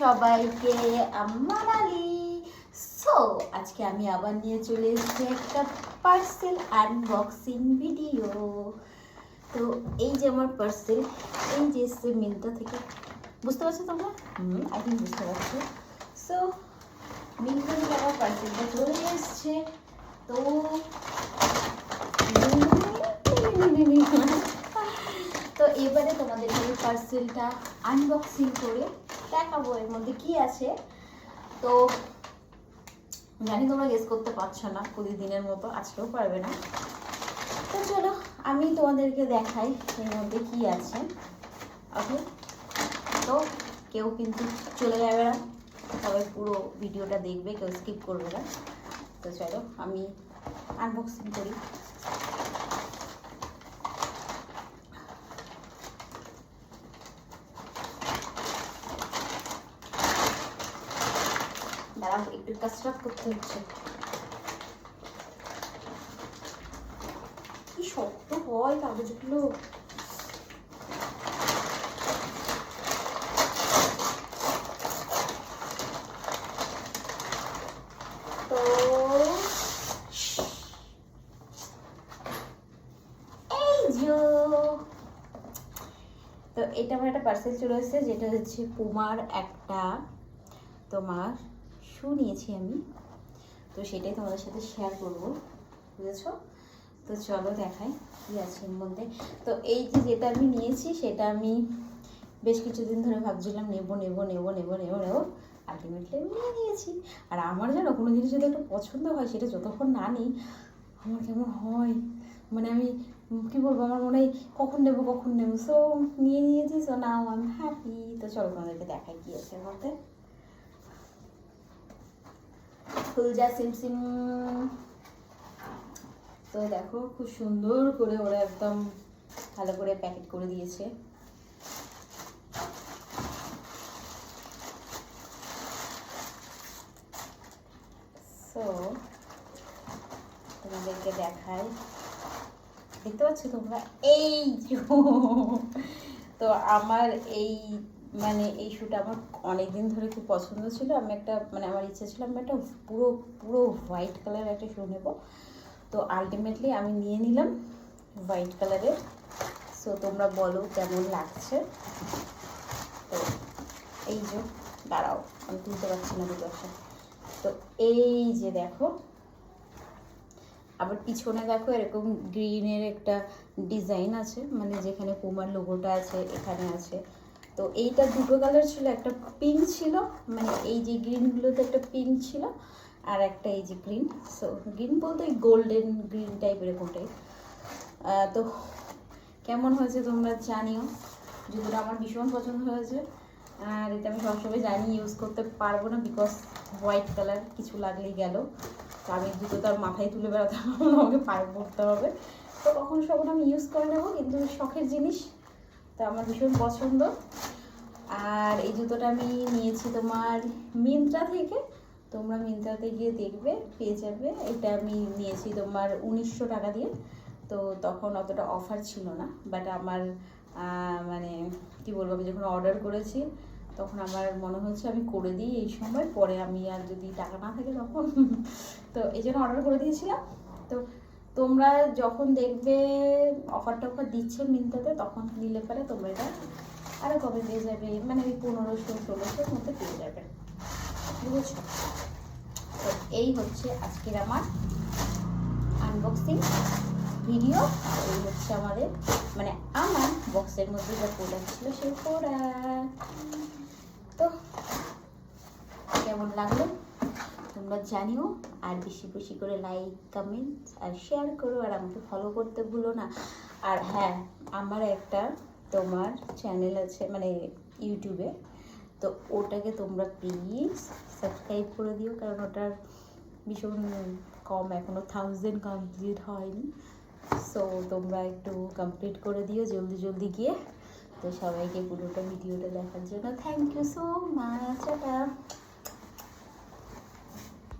সবাইকে আমানালি। সো আজকে আমি আবার নিয়ে চলে এসেছি একটা পার্সেল আনবক্সিং ভিডিও। তো এই যে আমার পার্সেল, এই যে এসছে মিন্ত্রা থেকে, বুঝতে পারছো তোমরা? আই থিঙ্ক বুঝতে পারছো। সো মিন্ত্রা থেকে আমার পার্সেলটা চলে এসছে। তো তো এবারে তোমাদেরকে এই পার্সেলটা আনবক্সিং করে দেখাবো এর মধ্যে কি আছে। তো জানি তোমরা গেস করতে পারছো না, প্রতিদিনের মতো আজকেও পারবে না। তো চলো আমি তোমাদেরকে দেখাই এর মধ্যে কি আছে। ওকে, তো কেউ কিন্তু চলে যাবে না, সবাই পুরো ভিডিওটা দেখবে, কেউ স্কিপ করবে না। তো চলো আমি আনবক্সিং করি। দাঁড়াও, একটু কাস্টার্ড করতে হচ্ছে। কি শক্ত হয় কাগজগুলো। তো এই যে, তো এটা আমার একটা পার্সেল চলে এসেছে, যেটা হচ্ছে পুমার একটা তোমার শু নিয়েছি আমি। তো সেটাই তোমাদের সাথে শেয়ার করবো, বুঝেছো? তো চলো দেখাই কি আছে এর মধ্যে। তো এই যে যেটা আমি নিয়েছি সেটা আমি বেশ কিছুদিন ধরে ভাবছিলাম নেবো নেবো নেবো নেবো নেবো নেবো, আলটিমেটলি আমি নিয়ে নিয়েছি। আর আমার যেন কোনো জিনিস যদি একটা পছন্দ হয়, সেটা যতক্ষণ না নিই আমার কেমন হয়, মানে আমি কী বলবো, আমার মনে হয় কখন নেবো কখন নেবো। সো নিয়ে নিয়েছি, so now I am happy. তো চলো তোমাদেরকে দেখাই কি আছে এর মধ্যে। ফুলজা সিমসিম। তো দেখো খুব সুন্দর করে ওরা একদম ভালো করে প্যাকেট করে দিয়েছে। সো তোমাদেরকে দেখাই, দেখতে পাচ্ছ তোমরা? এই তো আমার এই মানে এই শ্যুটা আমার অনেক দিন ধরে খুব পছন্দ ছিল। আমি একটা মানে আমার ইচ্ছা ছিল আমি একটা পুরো পুরো হোয়াইট কালারের একটা শ্যু নেব। তো আলটিমেটলি আমি নিয়ে নিলাম হোয়াইট কালারের। সো তোমরা বলো কেমন লাগছে। তো এই যে, দাঁড়াও আমি তুলতে পারছি না দুটো একসাথে। তো এই যে দেখো, আবার পিছনে দেখো এরকম গ্রিনের একটা ডিজাইন আছে, মানে যেখানে পুমার লোগোটা আছে এখানে আছে। তো এইটা দুটো কালার ছিল, একটা পিঙ্ক ছিল, মানে এই যে গ্রিনগুলোতে একটা পিঙ্ক ছিল, আর একটা এই যে গ্রিন। সো গ্রিন বলতে গোল্ডেন গ্রিন টাইপের এরকমটাই। তো কেমন হয়েছে তোমরা জানিও। জুতোটা আমার ভীষণ পছন্দ হয়েছে, আর এটা আমি সবসময় জানি ইউজ করতে পারবো না, বিকজ হোয়াইট কালার, কিছু লাগলেই গেল। তো আমি জুতো তার মাথায় তুলে বেড়াতে হবে না, আমাকে পায়ে পড়তে হবে। তো কখনো সখন আমি ইউজ করে নেবো, কিন্তু শখের জিনিস, তো আমার ভীষণ পছন্দ। আর এই জুতোটা আমি নিয়েছি তোমার মিন্ত্রা থেকে। তোমরা মিন্ত্রাতে গিয়ে দেখবে, পেয়ে যাবে। এটা আমি নিয়েছি তোমার 1900 টাকা দিয়ে। তো তখন অতটা অফার ছিল না, বাট আমার মানে কি বলবো, আমি যখন অর্ডার করেছি তখন আমার মনে হচ্ছে আমি করে দিই এই সময়, পরে আমি আর যদি টাকা না থাকে তখন তো এই জন্য অর্ডার করে দিয়েছিলাম। তো তোমরা যখন দেখবে অফার টফার দিচ্ছে মিন্ত্রাতে, তখন নিলে পারে তোমরা এটা আরও কবে পেয়ে যাবে, মানে ওই 1500-1600 মধ্যে পেয়ে যাবে, বুঝেছো? তো এই হচ্ছে আজকের আমার আনবক্সিং ভিডিও। এই হচ্ছে আমাদের মানে আমার বক্সের মধ্যে যা প্রোডাক্ট ছিল সেই প্রোডাক্ট। তো কেমন লাগলো তোমরা জানিও, আর বেশি বেশি করে লাইক কমেন্ট আর শেয়ার করো, আর আমাকে ফলো করতে ভুলো না। আর হ্যাঁ, আমার একটা তোমার চ্যানেল আছে মানে ইউটিউবে, তো ওটাকে তোমরা প্লিজ সাবস্ক্রাইব করে দিও, কারণ ওটার ভীষণ কম, এখনও 1000 কমপ্লিট হয়নি। সো তোমরা একটু কমপ্লিট করে দিও জলদি জলদি গিয়ে। তো সবাইকে পুরোটা ভিডিওটা দেখার জন্য থ্যাংক ইউ সো মাচ।